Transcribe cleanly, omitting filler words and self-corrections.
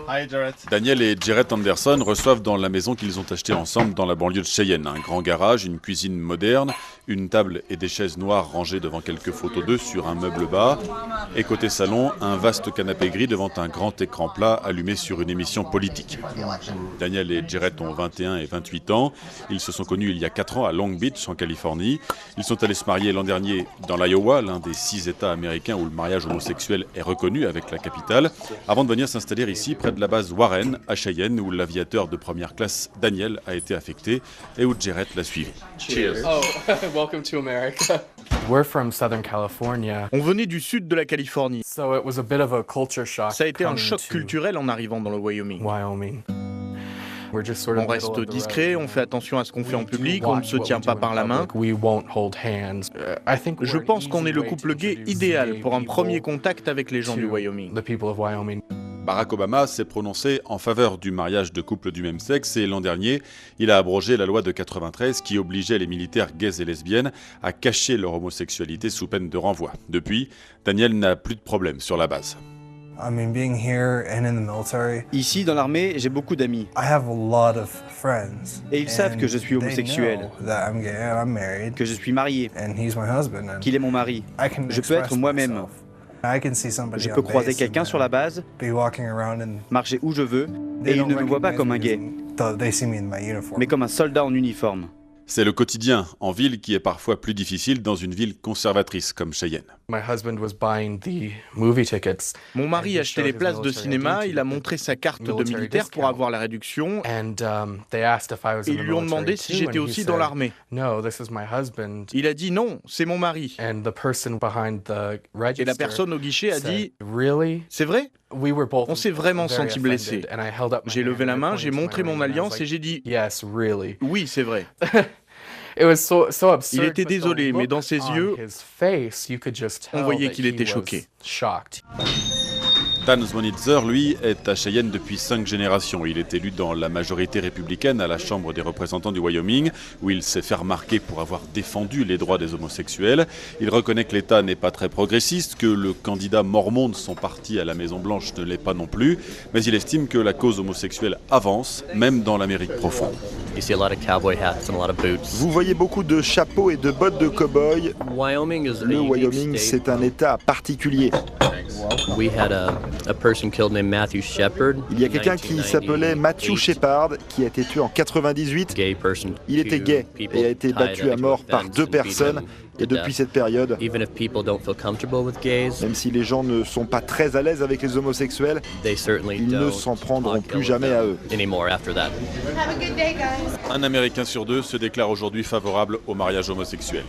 Hi, Jarrett. Daniel et Jarrett Anderson reçoivent dans la maison qu'ils ont achetée ensemble dans la banlieue de Cheyenne. Un grand garage, une cuisine moderne, une table et des chaises noires rangées devant quelques photos d'eux sur un meuble bas. Et côté salon, un vaste canapé gris devant un grand écran plat allumé sur une émission politique. Daniel et Jarrett ont 21 et 28 ans. Ils se sont connus il y a 4 ans à Long Beach, en Californie. Ils sont allés se marier l'an dernier dans l'Iowa, l'un des 6 États américains où le mariage homosexuel est reconnu avec la capitale, avant de venir s'installer ici près de la base Warren, à Cheyenne, où l'aviateur de première classe Daniel a été affecté et où Jarrett l'a suivi. Cheers. Oh, welcome to America. We're from Southern California. On venait du sud de la Californie. So it was a bit of a culture shock. Ça a été un coming choc to culturel en arrivant dans le Wyoming. Wyoming. We're just sort of On reste middle of the discret, road. on fait attention à ce qu'on fait en We do public, on ne watch se what tient we pas do in par la main. public. We won't hold hands. I think Je we're pense an qu'on est easy le way couple to gay introduce idéal gay pour un people premier contact avec les gens du to Wyoming. the people of Wyoming. Barack Obama s'est prononcé en faveur du mariage de couples du même sexe et l'an dernier, il a abrogé la loi de 93 qui obligeait les militaires gays et lesbiennes à cacher leur homosexualité sous peine de renvoi. Depuis, Daniel n'a plus de problème sur la base. I mean, being here and in the military, Ici, dans l'armée, j'ai beaucoup d'amis. I have a lot of friends. Et ils savent que je suis and they homosexuel. know that I'm gay and I'm married, Que je suis marié, and he's my husband. And qu'il est mon mari. I can Je peux express être moi-même. myself. I can see somebody Je on peux croiser base quelqu'un and sur la base, be walking around and marcher où je veux, they et il don't ne me voit pas recognize comme un me gay, as they see me in my uniform. mais comme un soldat en uniforme. C'est le quotidien en ville qui est parfois plus difficile dans une ville conservatrice comme Cheyenne. My husband was buying the movie tickets. Mon mari And he achetait showed les his places de military cinéma, ID il a to montré sa carte de military militaire pour discount. avoir la réduction And they asked if I was et in ils the lui ont military demandé si too, j'étais and he aussi dans said, l'armée. No, this is my husband. Il a dit non, c'est mon mari. And the person behind the Et register la personne au guichet a said, dit Really? c'est vrai? We were both On s'est vraiment very senti blessés. offended, and I held up my J'ai hand levé la and I main, pointed j'ai to my montré mon ring, and I was alliance like, et j'ai dit Yes, really. oui, c'est vrai. It was so absurd. Il était but the désolé, mais look dans ses on yeux, his face, you could just on tell voyait that qu'il he était was choqué. shocked. Dan Zwonitzer, lui, est à Cheyenne depuis 5 générations. Il est élu dans la majorité républicaine à la Chambre des représentants du Wyoming, où il s'est fait remarquer pour avoir défendu les droits des homosexuels. Il reconnaît que l'État n'est pas très progressiste, que le candidat mormon de son parti à la Maison-Blanche ne l'est pas non plus, mais il estime que la cause homosexuelle avance, même dans l'Amérique profonde. You see a lot of cowboy hats and a lot of boots. Vous voyez beaucoup de chapeaux et de bottes de cow-boy. Wyoming is a Le unique Wyoming, state. c'est un État particulier. We had a person killed named Matthew Shepard. Il y a quelqu'un qui s'appelait Matthew Shepard, qui a été tué en 98. Gay person. Il était gay et a été battu à mort par 2 personnes. Et depuis cette période, Even if people don't feel comfortable with gays, même si les gens ne sont pas très à l'aise avec les homosexuels, they certainly ils ne don't s'en prendront talk plus ill jamais of à them eux. anymore after that. Have a good day, guys. Un Américain sur 2 se déclare aujourd'hui favorable au mariage homosexuel.